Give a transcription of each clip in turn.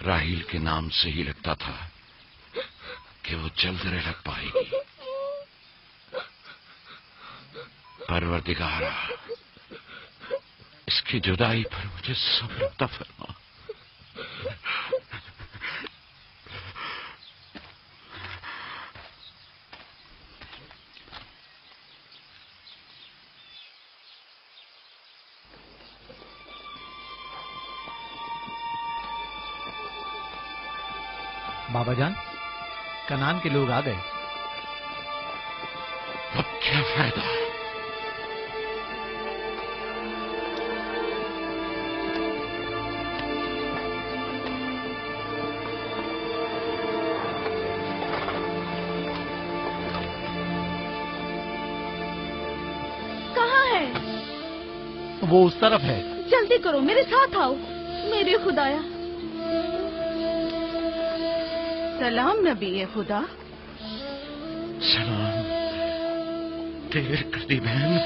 راہیل کے نام سے ہی لگتا تھا کہ وہ جلد رہ پائے گی۔ پروردگارا، اس کی جدائی پر مجھے صبر عطا فرما۔ بابا جان، کنعان کے لوگ آ گئے۔ اب کیا فائدہ؟ کہاں ہے؟ وہ اس طرف ہے۔ جلدی کرو، میرے ساتھ آؤ۔ میرے خدایا۔ سلام نبی خدا۔ سلام۔ دیر کر دی بہن،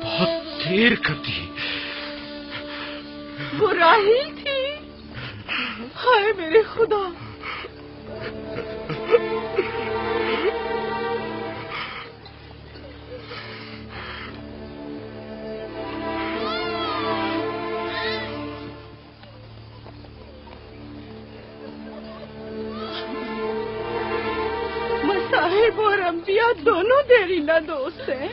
بہت دیر کر دی۔ وہ راہیل تھی؟ ہائے میرے خدا! مصائب اور انبیاء دونوں دیریلا دوست ہیں۔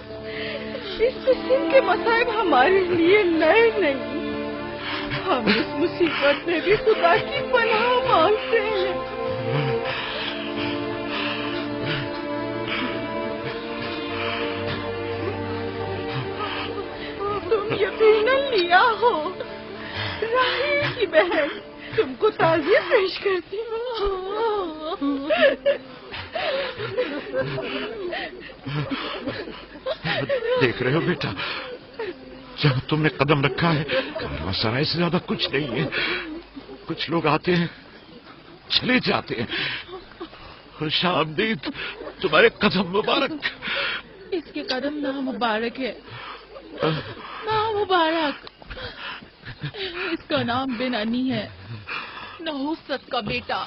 اس قسم کے مصائب ہمارے لیے نئے نہیں۔ ہم اس مصیبت میں بھی خدا کی پناہ مانگتے ہیں۔ تم یقیناً لیا ہو، راہیل کی بہن تم کو تعزیت پیش کرتی ہوں۔ دیکھ رہے ہو بیٹا، جہاں تم نے قدم رکھا ہے کارواں سرائے سے زیادہ کچھ نہیں ہے۔ کچھ لوگ آتے ہیں، چلے جاتے ہیں۔ خوش آمدید تمہارے قدم مبارک۔ اس کے قدم نامبارک ہے، نامبارک۔ اس کا نام بنانی ہے، نحوست کا بیٹا۔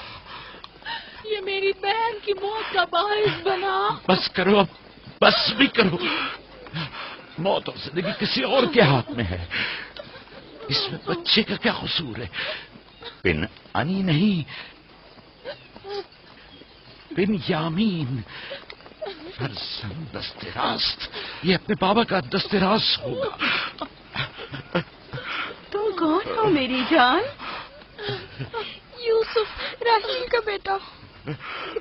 یہ میری بہن کی موت کا باعث بنا۔ بس کرو، اب بس بھی کرو۔ موت اور زندگی کسی اور کے ہاتھ میں ہے۔ اس میں بچے کا کیا قصور ہے؟ بن انی نہیں، بن یامین، فرزند دست راست۔ یہ اپنے بابا کا دست راست ہوگا۔ تم کون ہو میری جان؟ یوسف، راہیل کا بیٹا۔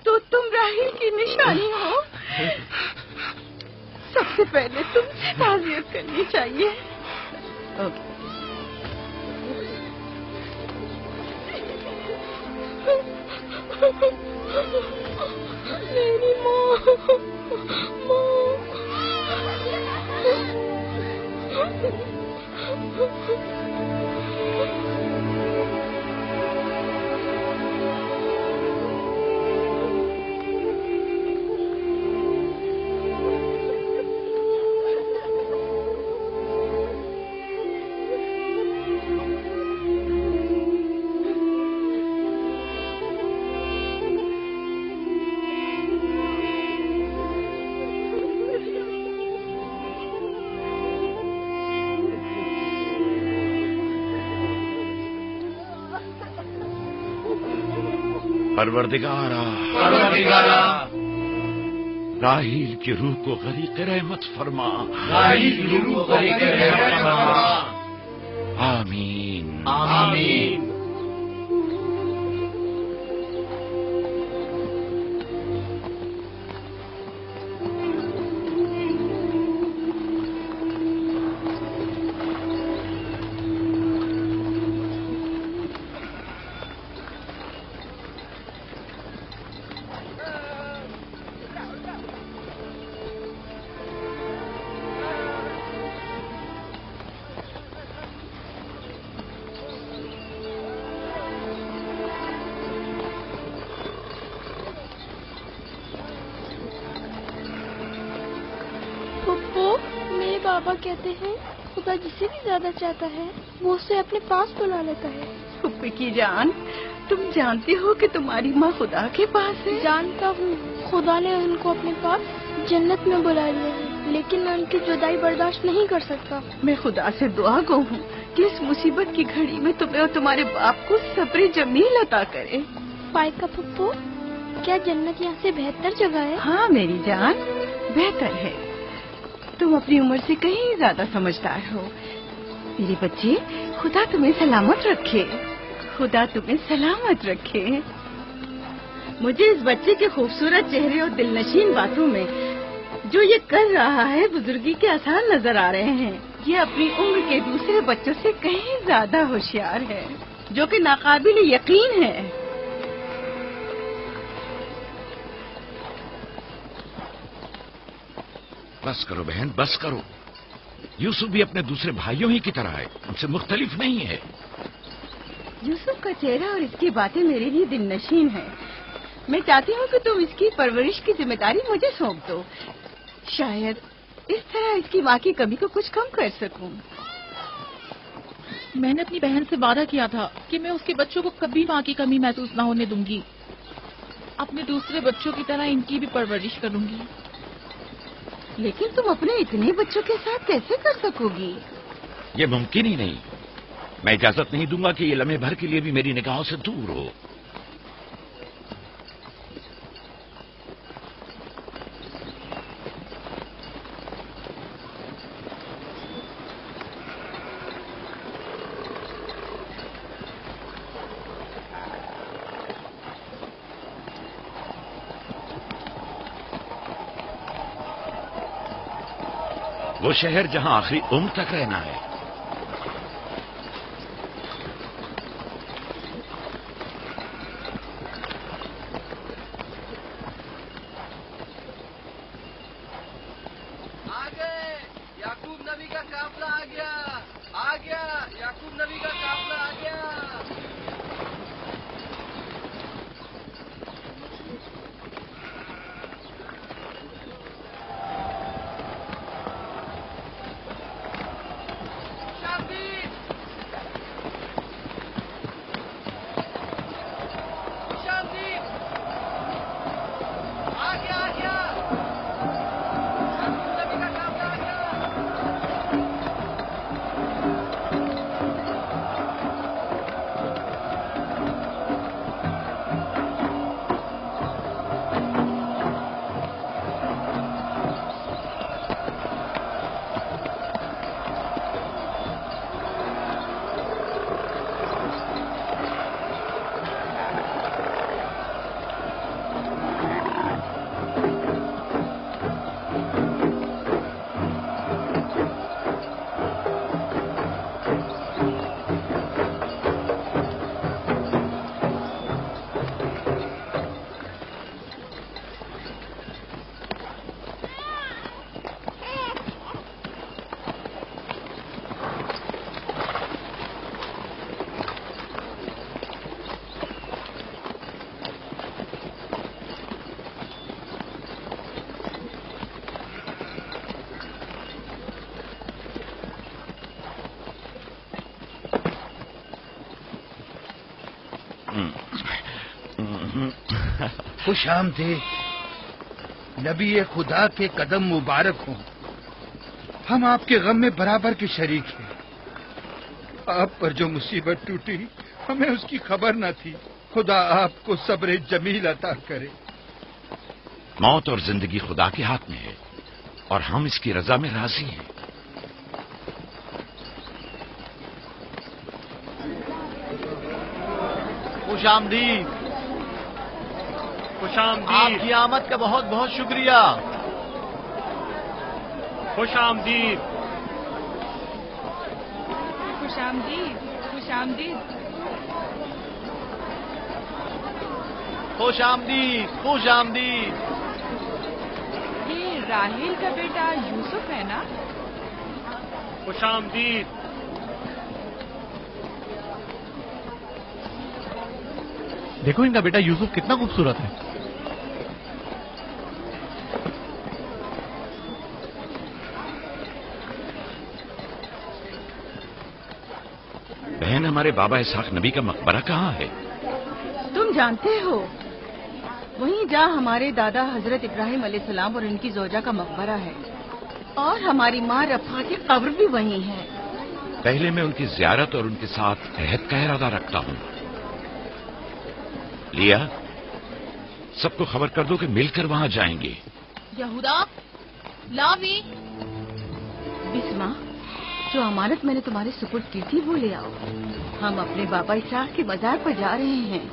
تو تم راہیل کی نشانی ہو۔ سب سے پہلے تم سے تعزیت کرنی چاہیے۔ میری ماں، پروردگارا، راہیل کی روح کو غریق رحمت فرما۔ آمین آمین۔ بابا کہتے ہیں خدا جسے بھی زیادہ چاہتا ہے وہ اسے اپنے پاس بلا لیتا ہے۔ پھپھی کی جان، تم جانتے ہو کہ تمہاری ماں خدا کے پاس ہے؟ جانتا ہوں، خدا نے ان کو اپنے پاس جنت میں بلا لیا ہے، لیکن میں ان کی جدائی برداشت نہیں کر سکتا۔ میں خدا سے دعا گو ہوں کہ اس مصیبت کی گھڑی میں تمہیں اور تمہارے باپ کو صبر جمیل عطا کرے۔ فائقہ پھپھو، کیا جنت یہاں سے بہتر جگہ ہے؟ ہاں میری جان، بہتر ہے۔ تم اپنی عمر سے کہیں زیادہ سمجھدار ہو میرے بچے۔ خدا تمہیں سلامت رکھے، خدا تمہیں سلامت رکھے۔ مجھے اس بچے کے خوبصورت چہرے اور دل نشین باتوں میں جو یہ کر رہا ہے بزرگی کے آثار نظر آ رہے ہیں۔ یہ اپنی عمر کے دوسرے بچوں سے کہیں زیادہ ہوشیار ہے، جو کہ ناقابل یقین ہے۔ بس کرو بہن، بس کرو۔ یوسف بھی اپنے دوسرے بھائیوں ہی کی طرح ہے، ان سے مختلف نہیں ہے۔ یوسف کا چہرہ اور اس کی باتیں میرے لیے دل نشین ہیں۔ میں چاہتی ہوں کہ تم اس کی پرورش کی ذمہ داری مجھے سونپ دو، شاید اس طرح اس کی ماں کی کمی کو کچھ کم کر سکوں۔ میں نے اپنی بہن سے وعدہ کیا تھا کہ میں اس کے بچوں کو کبھی ماں کی کمی محسوس نہ ہونے دوں گی۔ اپنے دوسرے بچوں کی طرح ان کی بھی پرورش کروں گی۔ لیکن تم اپنے اتنے بچوں کے ساتھ کیسے کر سکو گی؟ یہ ممکن ہی نہیں۔ میں اجازت نہیں دوں گا کہ یہ لمحے بھر کے لیے بھی میری نگاہوں سے دور ہو۔ وہ شہر جہاں آخری عمر تک رہنا ہے۔ یعقوب نبی کا قافلہ آ گیا، آ گیا، یعقوب نبی کا قافلہ آ گیا۔ خوش آمدید، نبی خدا کے قدم مبارک ہوں۔ ہم آپ کے غم میں برابر کے شریک ہیں۔ آپ پر جو مصیبت ٹوٹی ہمیں اس کی خبر نہ تھی۔ خدا آپ کو صبر جمیل عطا کرے۔ موت اور زندگی خدا کے ہاتھ میں ہے اور ہم اس کی رضا میں راضی ہیں۔ خوش آمدید، خوش آمدید، آپ کی آمد کا بہت بہت شکریہ۔ خوش آمدید، خوش آمدید، خوش آمدید۔ خوش آمدید، خوش آمدید۔ یہ راہیل کا بیٹا یوسف ہے نا؟ خوش آمدید۔ دیکھو ان کا بیٹا یوسف کتنا خوبصورت ہے۔ بہن، ہمارے بابا اسحاق نبی کا مقبرہ کہاں ہے؟ जानते हो, वहीं जहाँ हमारे दादा हजरत इब्राहिम अलैहिस्सलाम और इनकी जोजा का मकबरा है, और हमारी माँ रफा की कब्र भी वहीं है। पहले मैं उनकी जियारत और उनके साथ अहद का इरादा रखता हूँ। लिया, सबको खबर कर दो कि मिलकर वहाँ जाएंगे। यहूदा, लावी, बिस्मा, जो अमानत मैंने तुम्हारे सुपुर्द की थी वो ले आओ। हम अपने बाबा इसहाक के मजार पर जा रहे हैं।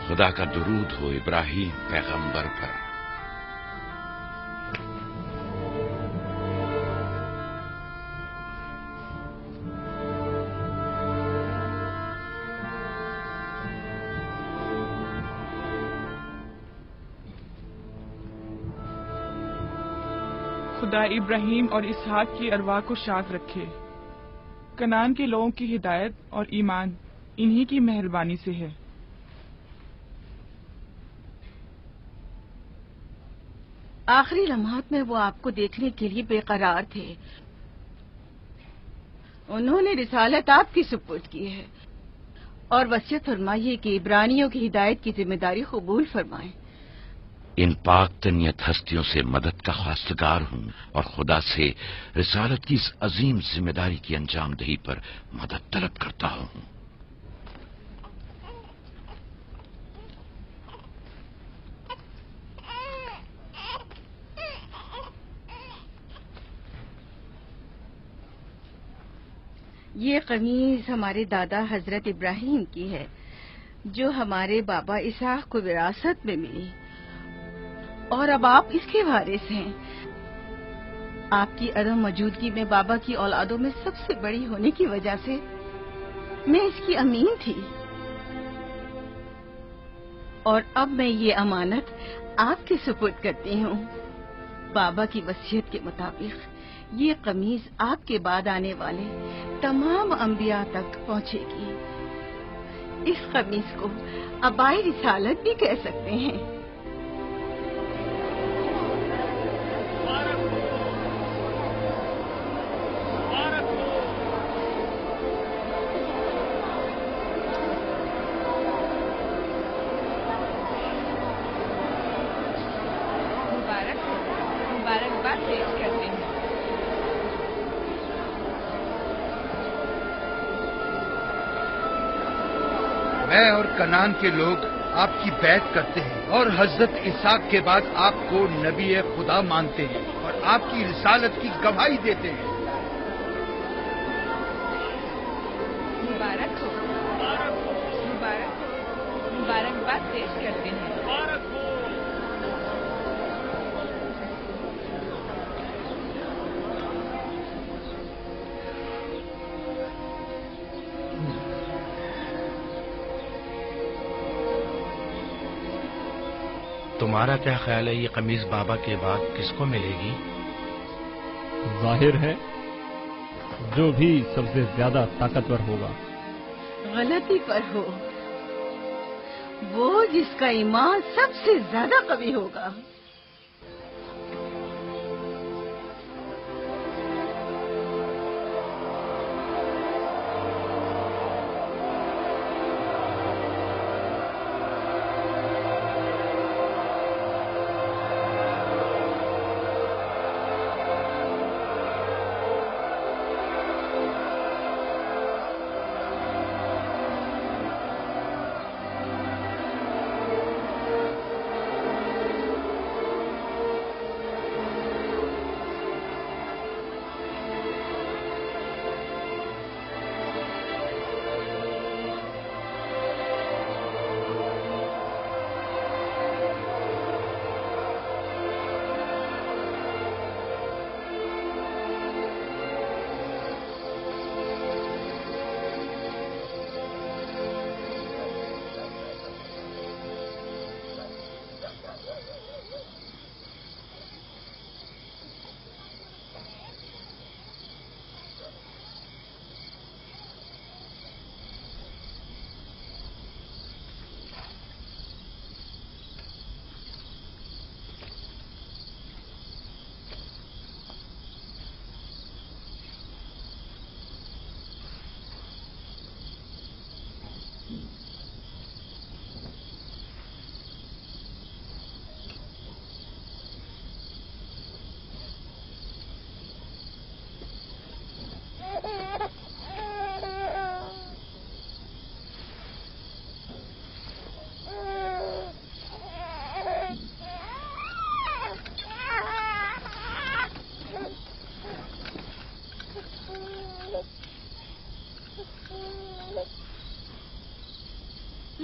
खुदा का दुरूद हो इब्राहिम पैगंबर पर। खुदा इब्राहिम और इसहाक की अरवाह को शाद रखे। कनान के लोगों की हिदायत और ईमान इन्हीं की मेहरबानी से है। आखिरी लम्हात में वो आपको देखने के लिए बेकरार थे। उन्होंने रिसालत आपकी सुपुर्द की है और वसीयत फरमाई है कि इब्रानियों की हिदायत की जिम्मेदारी कबूल फरमाएं। इन पाक तनियत हस्तियों से मदद का ख्वास्तगार हूँ और खुदा से रिसालत की इस अजीम जिम्मेदारी की अंजाम दही पर मदद तलब करता हूँ। ये कमीज हमारे दादा हजरत इब्राहिम की है, जो हमारे बाबा इसहाक को विरासत में मिली, और अब आप इसके वारिस हैं। आपकी अदम मौजूदगी में बाबा की औलादों में सबसे बड़ी होने की वजह से मैं इसकी अमीन थी, और अब मैं ये अमानत आपके सुपुर्द करती हूँ। बाबा की वसीयत के मुताबिक ये कमीज आपके बाद आने वाले तमाम अंबिया तक पहुँचेगी। इस कमीज को अबाए रिसालत भी कह सकते हैं। मुबारकबाद पेश करते हैं। मैं और कनान के लोग आपकी बैत करते हैं और हजरत इसहाक के बाद आपको नबी खुदा मानते हैं और आपकी रिसालत की गवाही देते हैं। मुबारक हो, मुबारकबाद पेश करते हैं। तुम्हारा क्या ख्याल है, ये कमीज बाबा के बाद किसको मिलेगी? जाहिर है जो भी सबसे ज्यादा ताकतवर होगा। गलती पर हो, वो जिसका ईमान सबसे ज्यादा कवी होगा।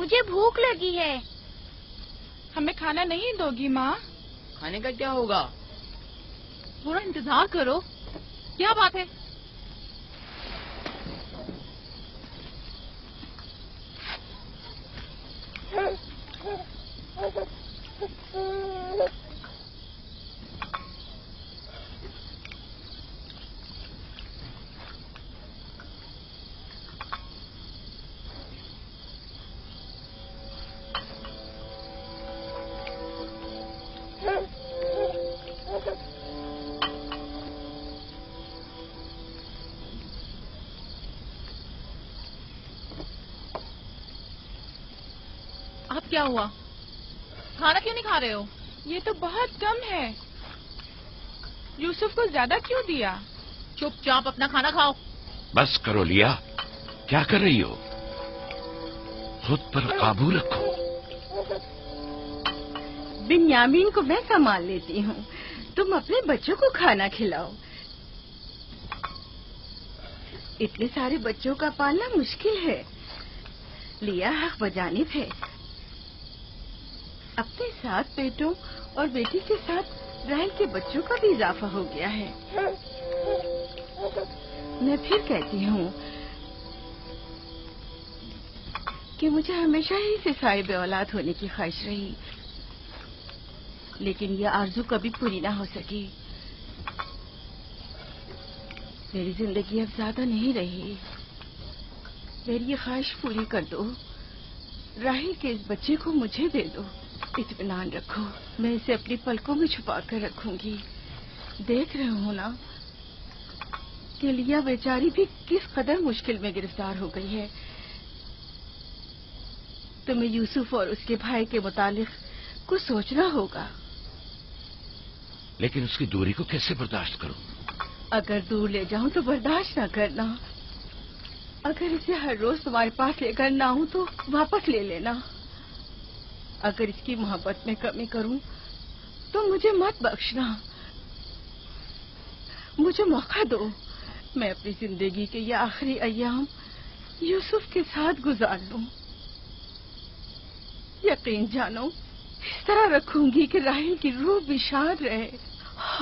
मुझे भूख लगी है। हमें खाना नहीं दोगी माँ? खाने का क्या होगा? थोड़ा इंतजार करो। क्या बात है? अब क्या हुआ? खाना क्यों नहीं खा रहे हो? ये तो बहुत कम है। यूसुफ को ज्यादा क्यों दिया? चुपचाप अपना खाना खाओ। बस करो लिया, क्या कर रही हो? खुद पर काबू रखो। बिन्यामीन को मैं संभाल लेती हूँ, तुम अपने बच्चों को खाना खिलाओ। इतने सारे बच्चों का पालना मुश्किल है। लिया हक बजानिब है। अपने 7 बेटों और बेटी के साथ राहेल के बच्चों का भी इजाफा हो गया है। मैं फिर कहती हूँ कि मुझे हमेशा ही से साहिब औलाद होने की ख्वाहिश रही, लेकिन यह आरज़ू कभी पूरी ना हो सकी। मेरी जिंदगी अब ज्यादा नहीं रही। मेरी ये ख्वाहिश पूरी कर दो। राहेल के इस बच्चे को मुझे दे दो। इत्मीनान रखो, मैं इसे अपनी पलकों में छुपा कर रखूंगी। देख रहे हो ना कि लिया बेचारी भी किस कदर मुश्किल में गिरफ्तार हो गई है। तुम्हें यूसुफ और उसके भाई के मुतालिक कुछ सोचना होगा। लेकिन उसकी दूरी को कैसे बर्दाश्त करूं? अगर दूर ले जाऊं तो बर्दाश्त न करना। अगर इसे हर रोज तुम्हारे पास लेकर ना आऊं तो वापस ले लेना। अगर इसकी मोहब्बत में कमी करूं तो मुझे मत बख्शना। मुझे मौका दो, मैं अपनी जिंदगी के ये आखिरी अय्याम यूसुफ के साथ गुजार लूं। यकीन जानो, इस तरह रखूंगी कि राहेल की रूह भी शाद रहे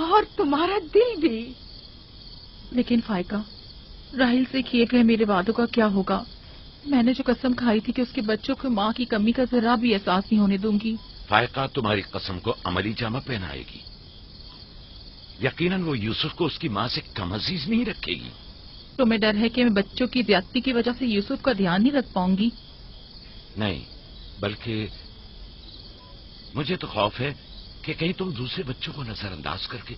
और तुम्हारा दिल भी। लेकिन फाइका, राहिल से किए गए मेरे वादों का क्या होगा? मैंने जो कसम खाई थी कि उसके बच्चों को माँ की कमी का जरा भी एहसास नहीं होने दूंगी। फायका तुम्हारी कसम को अमली जामा पहनाएगी। यकीनन वो यूसुफ को उसकी माँ से कम अजीज नहीं रखेगी। तुम्हें डर है कि मैं बच्चों की ज्यादती की वजह से यूसुफ का ध्यान नहीं रख पाऊंगी? नहीं, बल्कि मुझे तो खौफ है कि कहीं तुम दूसरे बच्चों को नजरअंदाज करके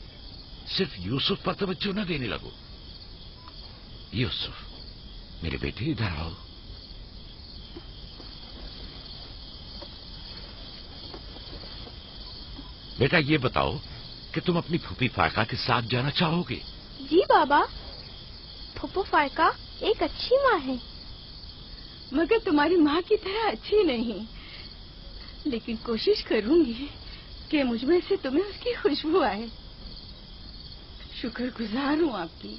सिर्फ यूसुफ पर तवज्जो न देने लगो। यूसुफ, मेरे बेटे इधर आओ। बेटा, ये बताओ कि तुम अपनी फूफी फायका के साथ जाना चाहोगे? जी बाबा, फूफू फायका एक अच्छी माँ है। मगर तुम्हारी माँ की तरह अच्छी नहीं, लेकिन कोशिश करूंगी कि मुझमें से तुम्हें उसकी खुशबू आए। शुक्रगुजार हूँ आपकी।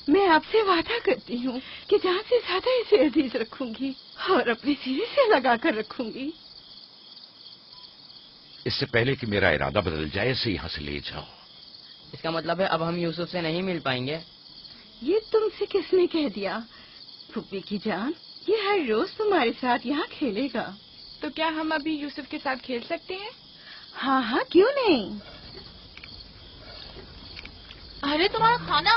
मैं आपसे वादा करती हूँ कि जहाँ से ज्यादा इसे अजीज रखूंगी और अपने सीने से लगा कर रखूंगी। इससे पहले कि मेरा इरादा बदल जाए, इसे यहाँ से ले जाओ। इसका मतलब है अब हम यूसुफ से नहीं मिल पाएंगे? ये तुमसे किसने कह दिया? फूफी की जान, ये हर रोज तुम्हारे साथ यहाँ खेलेगा। तो क्या हम अभी यूसुफ के साथ खेल सकते हैं? हाँ हाँ, क्यों नहीं। अरे तुम्हारा खाना,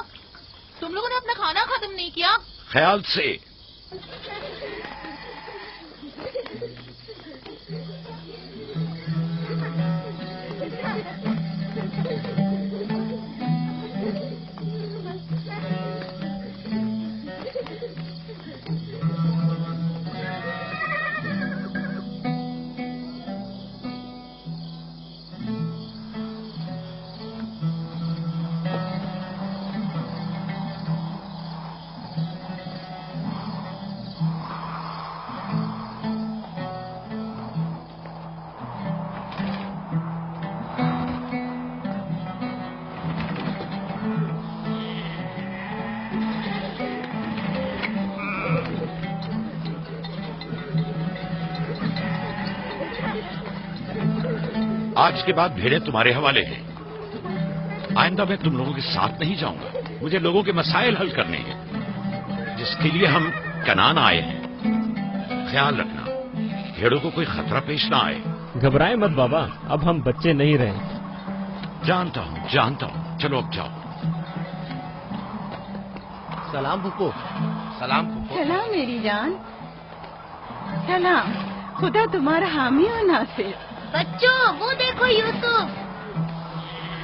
तुम लोगों ने अपना खाना खत्म नहीं किया? ख्याल से। आज के बाद भेड़ें तुम्हारे हवाले हैं। आइंदा मैं तुम लोगों के साथ नहीं जाऊंगा। मुझे लोगों के मसाइल हल करने हैं, जिसके लिए हम कनान आए हैं। ख्याल रखना भेड़ों को कोई खतरा पेश ना आए। घबराए मत बाबा, अब हम बच्चे नहीं रहे। जानता हूं। चलो अब जाओ। सलाम फुप्पो। सलाम फुप्पो। सलाम मेरी जान। सलाम। खुदा तुम्हारा हामी हो नासिर। बच्चों वो देखो यूसुफ।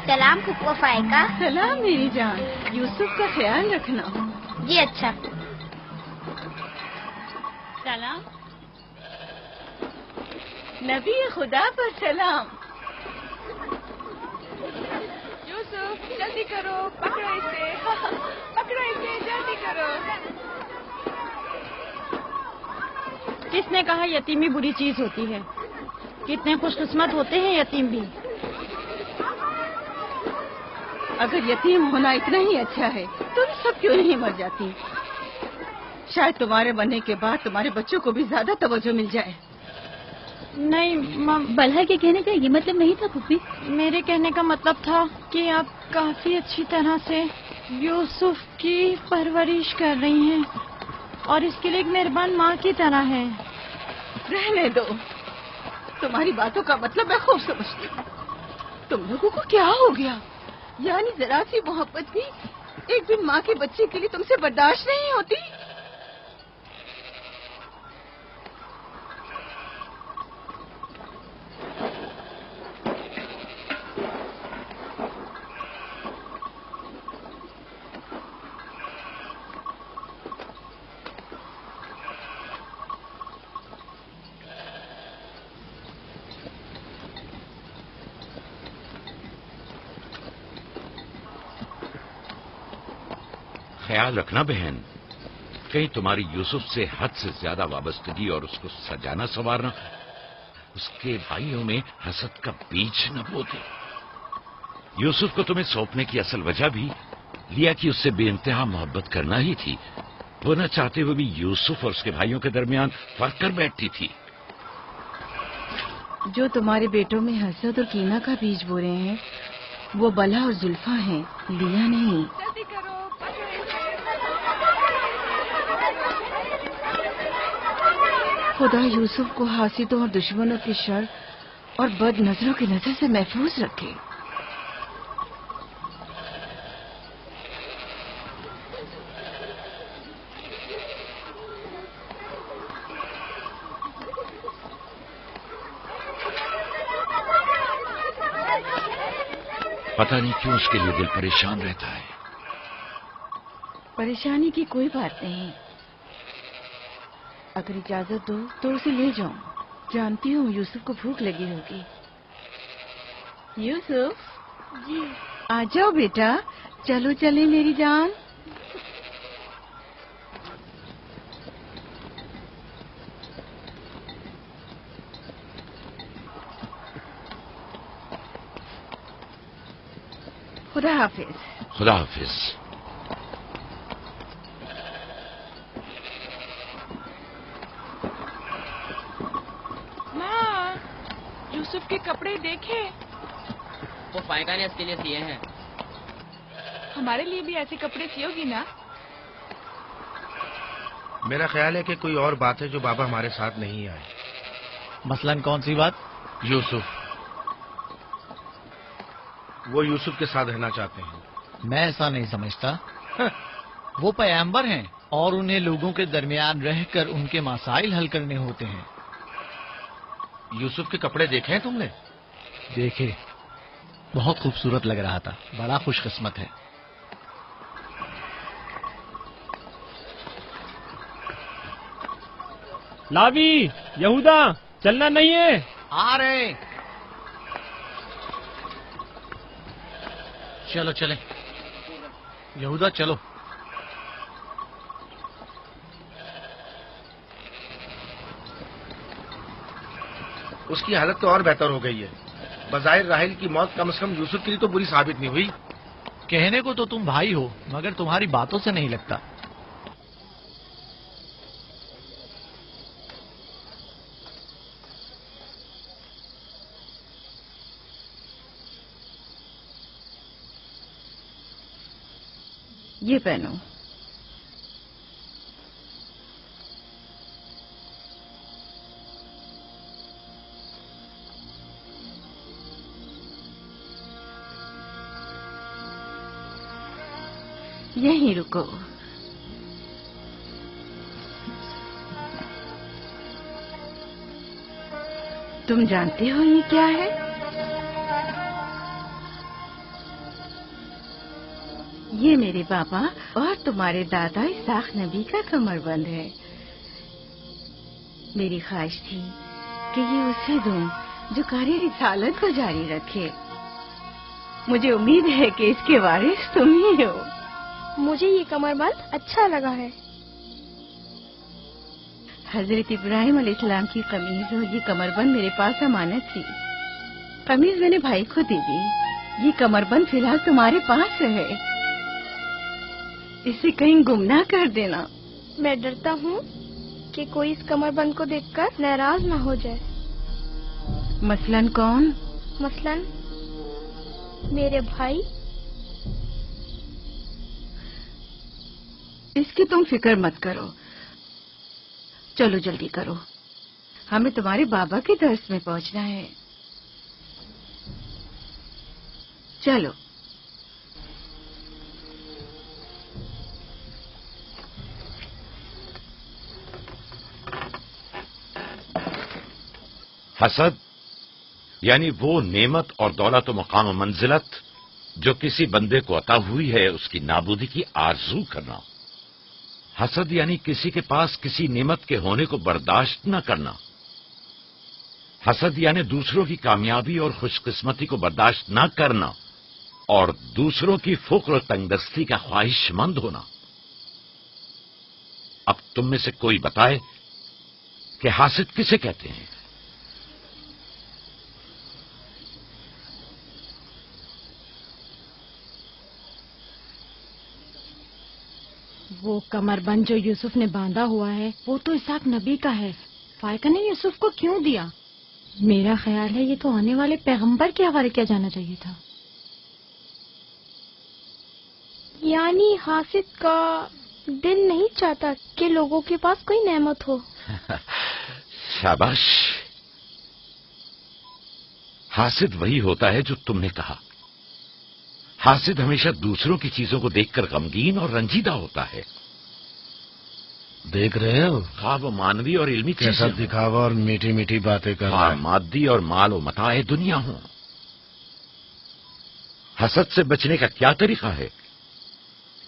सलाम फुप्पो फायका। सलाम मेरी जान। यूसुफ का ख्याल रखना। जी अच्छा। सलाम। नबी खुदा पर सलाम। यूसुफ जल्दी करो, पकड़ो इसे, पकड़ो इसे, जल्दी करो। किसने कहा यतीमी बुरी चीज होती है? कितने खुशकिस्मत होते हैं यतीम भी। अगर यतीम होना इतना ही अच्छा है तुम सब क्यों नहीं मर जाती? शायद तुम्हारे बनने के बाद तुम्हारे बच्चों को भी ज्यादा तवज्जो मिल जाए। नहीं बल्हा के कहने का ये मतलब नहीं था पुप्पी। मेरे कहने का मतलब था कि आप काफी अच्छी तरह से यूसुफ की परवरिश कर रही हैं और इसके लिए एक मेहरबान माँ की तरह है। रहने दो, तुम्हारी बातों का मतलब मैं खूब समझती हूँ। तुम लोगों को क्या हो गया? यानी जरा सी मोहब्बत भी एक भी माँ के बच्चे के लिए तुमसे बर्दाश्त नहीं होती? ख्याल रखना बहन, कहीं तुम्हारी यूसुफ से हद से ज्यादा वाबस्तगी और उसको सजाना संवारना उसके भाइयों में हसद का बीज न बो दे। यूसुफ को तुम्हें सौंपने की असल वजह भी लिया कि उससे बेइंतहा मोहब्बत करना ही थी। वो न चाहते हुए भी यूसुफ और उसके भाइयों के दरमियान फर्क कर बैठती थी। जो तुम्हारे बेटों में हसद और कीना का बीज बो रहे हैं वो बला और जुल्फा हैं, लिया नहीं। जल्दी करो, पकड़ो इसे। खुदा यूसुफ को हासिदों और दुश्मनों के शर और बद नजरों की नजर से महफूज रखे। पता नहीं क्यों उसके लिए दिल परेशान रहता है। परेशानी की कोई बात नहीं। अगर इजाजत दो तो उसे ले जाऊं। जानती हूँ यूसुफ को भूख लगी होगी। यूसुफ जी आ जाओ बेटा, चलो चले मेरी जान। खुदा हाफिज। खुदा हाफिज। माँ, यूसुफ के कपड़े देखे। वो फायका ने इसके लिए सिए हैं। हमारे लिए भी ऐसे कपड़े सियोगी ना? मेरा ख्याल है कि कोई और बात है जो बाबा हमारे साथ नहीं आए। मसलन कौन सी बात? यूसुफ, वो यूसुफ के साथ रहना चाहते हैं। मैं ऐसा नहीं समझता। वो पैगंबर हैं और उन्हें लोगों के दरमियान रहकर उनके मसाइल हल करने होते हैं। यूसुफ के कपड़े देखे हैं तुमने? देखे, बहुत खूबसूरत लग रहा था। बड़ा खुशकिस्मत है। लावी, यहूदा, चलना नहीं है। आ रहे। चलो चले। यहूदा चलो। उसकी हालत तो और बेहतर हो गई है। बज़ाहिर राहिल की मौत कम से कम यूसुफ के लिए तो बुरी साबित नहीं हुई। कहने को तो तुम भाई हो, मगर तुम्हारी बातों से नहीं लगता। یہ پہنو. یہیں رکو. تم جانتے ہو یہ کیا ہے؟ یہ میرے بابا اور تمہارے دادا اسحاق نبی کا کمر بند ہے. میری خواہش تھی کہ یہ اسے دوں جو کار رسالت کو جاری رکھے. مجھے امید ہے کہ اس کے وارث تم ہی ہو. مجھے یہ کمر بند اچھا لگا ہے. حضرت ابراہیم علیہ السلام کی قمیض اور یہ کمر بند میرے پاس امانت تھی. قمیض میں نے بھائی کو دے دی. یہ کمر بند فی الحال تمہارے پاس ہے. اسے کہیں گم نہ کر دینا. میں ڈرتا ہوں کہ کوئی اس کمر بند کو دیکھ کر ناراض نہ ہو جائے. مثلاً کون؟ مثلاً میرے بھائی. اس کی تم فکر مت کرو. چلو جلدی کرو، ہمیں تمہارے بابا کے درس میں پہنچنا ہے. چلو. حسد یعنی وہ نعمت اور دولت و مقام و منزلت جو کسی بندے کو عطا ہوئی ہے اس کی نابودی کی آرزو کرنا. حسد یعنی کسی کے پاس کسی نعمت کے ہونے کو برداشت نہ کرنا. حسد یعنی دوسروں کی کامیابی اور خوش قسمتی کو برداشت نہ کرنا اور دوسروں کی فقر و تنگدستی کا خواہش مند ہونا. اب تم میں سے کوئی بتائے کہ حاسد کسے کہتے ہیں؟ وہ کمر بند جو یوسف نے باندھا ہوا ہے وہ تو اسحاق نبی کا ہے. فائقہ نے یوسف کو کیوں دیا؟ میرا خیال ہے یہ تو آنے والے پیغمبر کے حوالے کیا جانا چاہیے تھا. یعنی حاسد کا دل نہیں چاہتا کہ لوگوں کے پاس کوئی نعمت ہو. شاباش. حاسد وہی ہوتا ہے جو تم نے کہا. حاسد ہمیشہ دوسروں کی چیزوں کو دیکھ کر غمگین اور رنجیدہ ہوتا ہے. دیکھ رہے ہو خواب و مانوی اور علمی کیسا دکھاوا اور میٹھی میٹھی باتیں کر رہا ہے. مادی اور مال و متاع دنیا ہوں. حسد سے بچنے کا کیا طریقہ ہے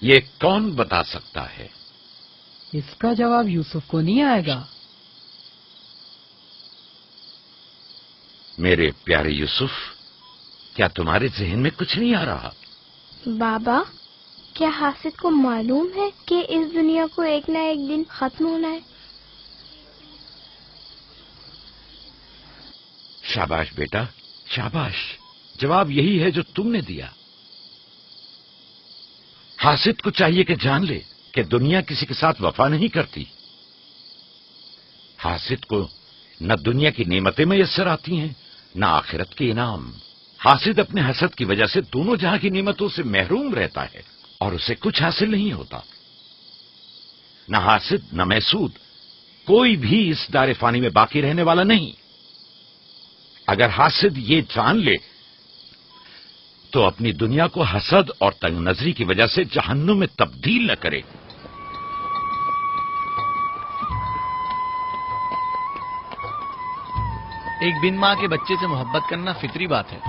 یہ کون بتا سکتا ہے؟ اس کا جواب یوسف کو نہیں آئے گا. میرے پیارے یوسف، کیا تمہارے ذہن میں کچھ نہیں آ رہا؟ بابا، کیا حاسد کو معلوم ہے کہ اس دنیا کو ایک نہ ایک دن ختم ہونا ہے؟ شاباش بیٹا، شاباش. جواب یہی ہے جو تم نے دیا. حاسد کو چاہیے کہ جان لے کہ دنیا کسی کے ساتھ وفا نہیں کرتی. حاسد کو نہ دنیا کی نعمتیں میسر آتی ہیں نہ آخرت کے انعام. حاسد اپنے حسد کی وجہ سے دونوں جہاں کی نعمتوں سے محروم رہتا ہے اور اسے کچھ حاصل نہیں ہوتا. نہ حاسد نہ محسود کوئی بھی اس دار فانی میں باقی رہنے والا نہیں. اگر حاسد یہ جان لے تو اپنی دنیا کو حسد اور تنگ نظری کی وجہ سے جہنم میں تبدیل نہ کرے. ایک بن ماں کے بچے سے محبت کرنا فطری بات ہے.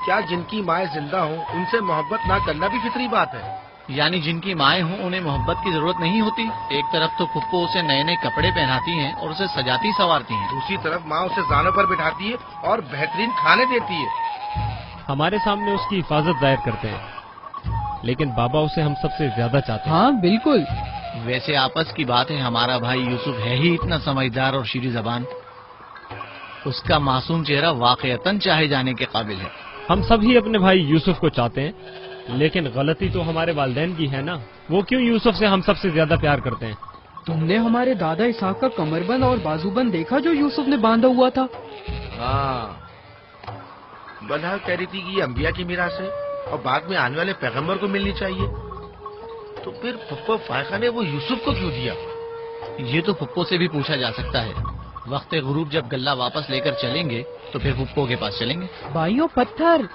کیا جن کی مائیں زندہ ہوں ان سے محبت نہ کرنا بھی فطری بات ہے؟ یعنی جن کی مائیں ہوں انہیں محبت کی ضرورت نہیں ہوتی. ایک طرف تو پھپھو اسے نئے نئے کپڑے پہناتی ہیں اور اسے سجاتی سنوارتی ہیں، دوسری طرف ماں اسے زانوں پر بٹھاتی ہے اور بہترین کھانے دیتی ہے. ہمارے سامنے اس کی حفاظت ظاہر کرتے ہیں لیکن بابا اسے ہم سب سے زیادہ چاہتے ہیں. ہاں بالکل. ویسے آپس کی بات ہے، ہمارا بھائی یوسف ہے ہی اتنا سمجھدار اور شیریں زبان. اس کا معصوم چہرہ واقعتاً چاہے جانے کے قابل ہے. ہم سب ہی اپنے بھائی یوسف کو چاہتے ہیں لیکن غلطی تو ہمارے والدین کی ہے نا. وہ کیوں یوسف سے ہم سب سے زیادہ پیار کرتے ہیں؟ تم نے ہمارے دادا اسحاق کا کمر بند اور بازو بند دیکھا جو یوسف نے باندھا ہوا تھا؟ ہاں، بلحا کہہ رہی تھی کہ یہ انبیاء کی میراث ہے اور بعد میں آنے والے پیغمبر کو ملنی چاہیے. तो फिर पप्पो फायका ने वो यूसुफ को क्यों दिया? ये तो पप्पो से भी पूछा जा सकता है। वक्त गुरूब जब गल्ला वापस लेकर चलेंगे तो फिर पप्पो के पास चलेंगे। भाइयों पत्थर,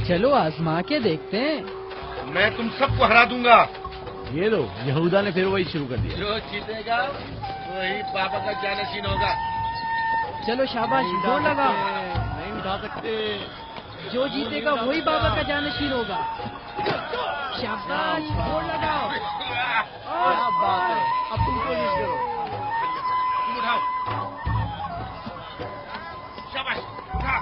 चलो आजमा के देखते हैं। मैं तुम सबको हरा दूंगा। ये लो, यहूदा ने फिर वही शुरू कर दिया। जो जीतेगा वही बाबा का जानशीन होगा। चलो शाबाश, जोर लगाओ। नहीं उठा सकते। जो जीतेगा वही बाबा का जानशीन होगा। शाबाश, जोर लगाओ। क्या बात है, अब तुम कोशिश करो। तुम उठाओ। शाबाश, उठा।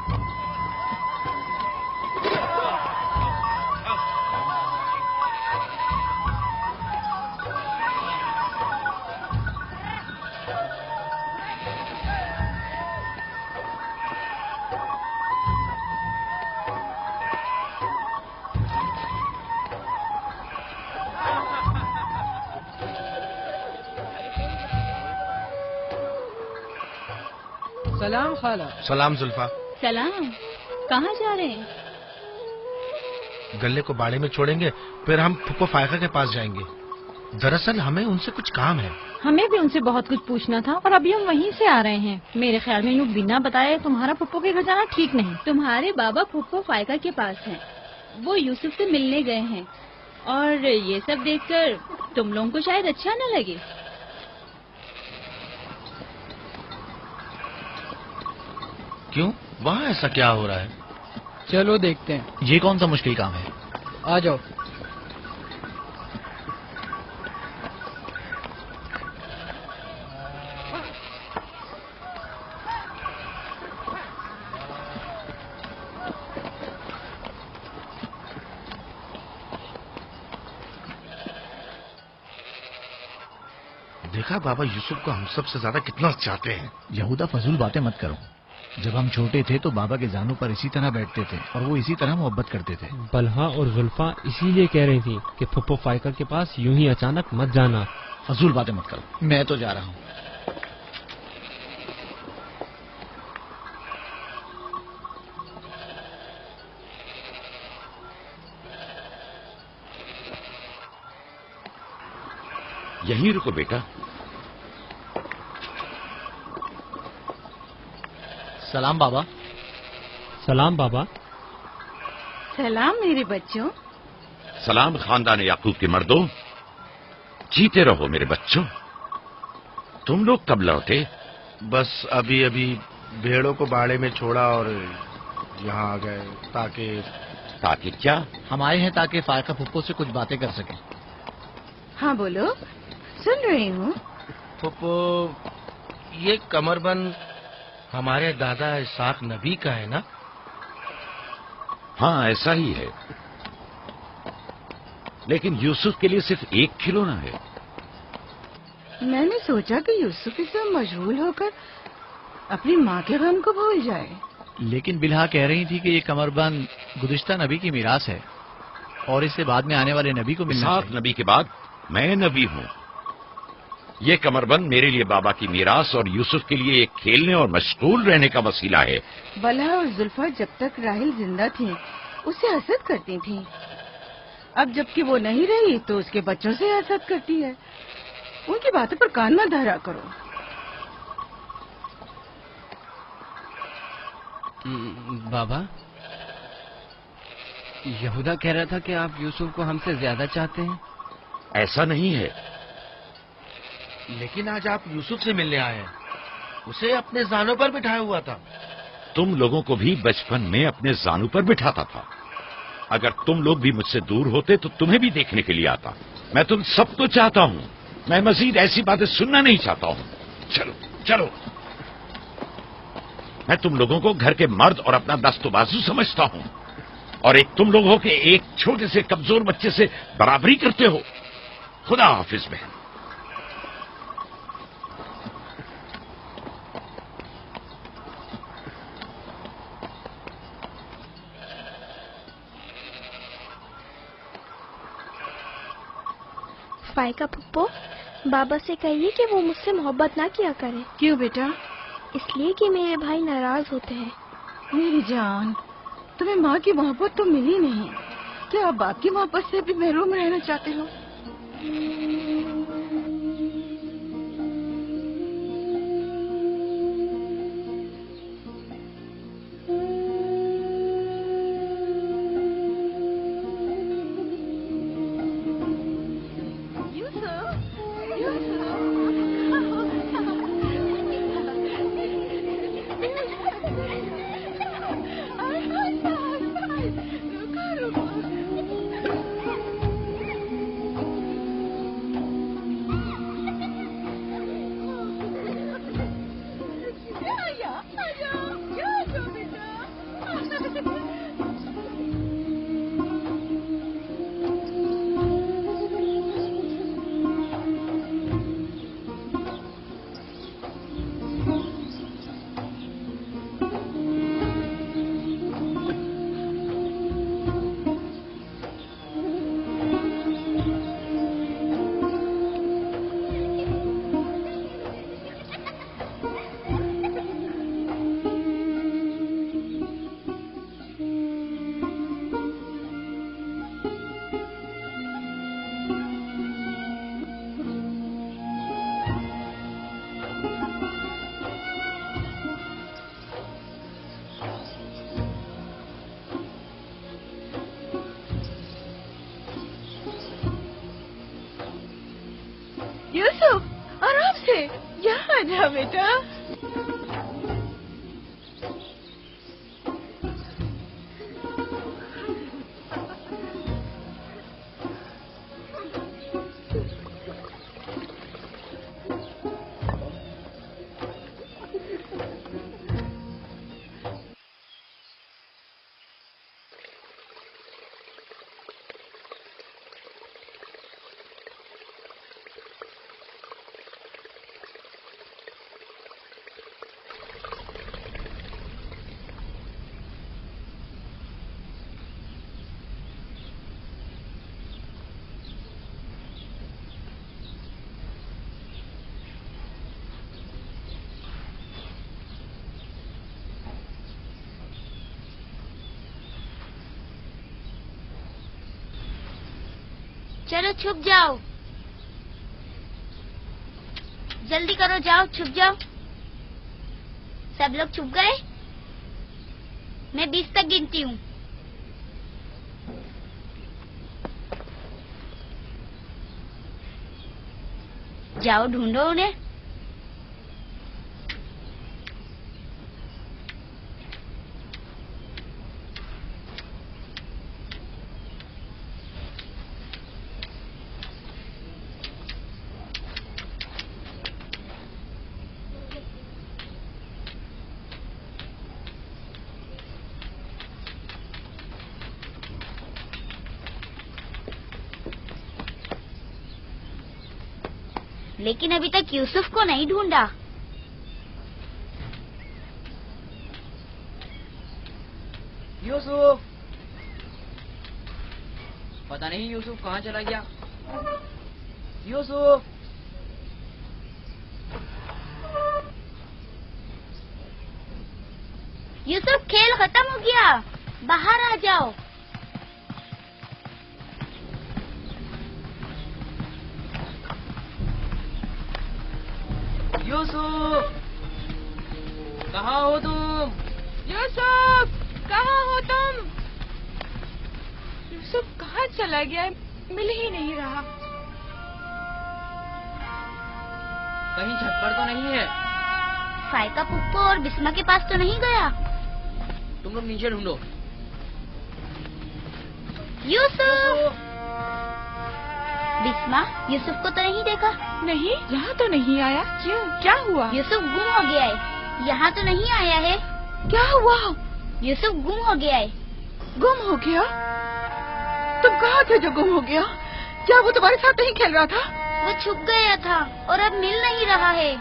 सलाम खाला। सलाम जुल्फा। सलाम। कहाँ जा रहे हैं? गल्ले को बाड़े में छोड़ेंगे, फिर हम फुप्पो फायका के पास जाएंगे। दरअसल हमें उनसे कुछ काम है। हमें भी उनसे बहुत कुछ पूछना था और अभी हम वहीं से आ रहे हैं। मेरे ख्याल में यूँ बिना बताए तुम्हारा फुप्पो के घर जाना ठीक नहीं। तुम्हारे बाबा फुप्पो फायका के पास हैं। वो यूसुफ से मिलने गए हैं और ये सब देखकर तुम लोगों को शायद अच्छा न लगे। क्यों? वहाँ ऐसा क्या हो रहा है? चलो देखते हैं। ये कौन सा मुश्किल काम है? आ जाओ। देखा बाबा यूसुफ को हम सबसे ज्यादा कितना चाहते हैं। यहूदा फजूल बातें मत करो। जब हम छोटे थे तो बाबा के जानों पर इसी तरह बैठते थे और वो इसी तरह मोहब्बत करते थे। बलहा और जुल्फा इसीलिए कह रही थी कि फुप्पो फायका के पास यूं ही अचानक मत जाना। फजूल बातें मत करो, मैं तो जा रहा हूँ। यहीं रुको बेटा। सलाम बाबा। सलाम बाबा। सलाम मेरे बच्चों। सलाम खानदान याकूब के मर्दों। जीते रहो मेरे बच्चों। तुम लोग कब लौटे? बस अभी अभी भेड़ों को बाड़े में छोड़ा और यहाँ आ गए। ताकि क्या? हम आए हैं ताकि फायका फुप्पो से कुछ बातें कर सकें। हाँ बोलो, सुन रही हूँ। फुप्पो, ये कमरबंद हमारे दादा इसाक नबी का है ना? हाँ ऐसा ही है, लेकिन यूसुफ के लिए सिर्फ एक खिलौना है। मैंने सोचा कि यूसुफ इसमें मशगूल होकर अपनी माँ के गम को भूल जाए। लेकिन बिलहा कह रही थी कि ये कमरबंद गुज़िश्ता नबी की मीरास है और इससे बाद में आने वाले नबी को मिलना चाहिए। इसाक नबी के बाद मैं नबी हूँ। ये कमरबंद मेरे लिए बाबा की मीरास और यूसुफ के लिए एक खेलने और मशगूल रहने का वसीला है। बलहा और जुल्फा जब तक राहिल जिंदा थी उसे हसद करती थी। अब जबकि वो नहीं रही तो उसके बच्चों से हसद करती है। उनकी बातों पर कान मत धरा करो। बाबा, यहूदा कह रहा था कि आप यूसुफ को हमसे ज्यादा चाहते हैं। ऐसा नहीं है। लेकिन आज आप यूसुफ से मिलने आए हैं। उसे अपने जानों पर बिठाया हुआ था। तुम लोगों को भी बचपन में अपने जानों पर बिठाता था। अगर तुम लोग भी मुझसे दूर होते तो तुम्हें भी देखने के लिए आता। मैं तुम सबको चाहता हूँ। मैं मजीद ऐसी बातें सुनना नहीं चाहता हूँ। चलो चलो। मैं तुम लोगों को घर के मर्द और अपना दस्तबाजू समझता हूँ और एक तुम लोग हो के एक छोटे से कमजोर बच्चे से बराबरी करते हो। खुदा हाफिज बहन। फायका फुप्पो, बाबा से कहिए कि वो मुझसे मोहब्बत ना किया करे। क्यों बेटा? इसलिए कि मेरे भाई नाराज होते हैं। मेरी जान, तुम्हें माँ की मोहब्बत तो मिली नहीं। क्या आप बाप की मोहब्बत से भी महरूम रहना चाहते हो? यूसुफ, आराम से, यहाँ आ जा बेटा। चलो छुप जाओ, जल्दी करो, जाओ छुप जाओ। सब लोग छुप गए? मैं 20 तक गिनती हूँ। जाओ ढूंढो उन्हें। लेकिन अभी तक यूसुफ को नहीं ढूंढा। यूसुफ, पता नहीं यूसुफ कहाँ चला गया। यूसुफ, यूसुफ, खेल खत्म हो गया, बाहर आ जाओ। यूसुफ, कहाँ हो तुम? यूसुफ, कहाँ हो तुम? यूसुफ कहाँ चला गया है? मिल ही नहीं रहा। कहीं छत पर तो नहीं है? फाइका पुप्पो और बिस्मा के पास तो नहीं गया? तुम लोग नीचे ढूंढो। यूसुफ, बिस्मा, यूसुफ को तो नहीं देखा? नहीं, यहाँ तो नहीं आया। क्यों, क्या हुआ? यूसुफ गुम हो गया है, यहाँ तो नहीं आया है। क्या हुआ? यूसुफ गुम हो गया है। गुम हो गया? तुम कहाँ थे जो गुम हो गया? क्या वो तुम्हारे साथ नहीं खेल रहा था? वो छुप गया था और अब मिल नहीं रहा है।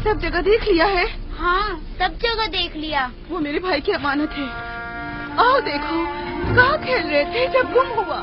सब जगह देख लिया है? हाँ, सब जगह देख लिया। वो मेरे भाई की अमानत है। आओ देखो, कहाँ खेल रहे थे जब गुम हुआ?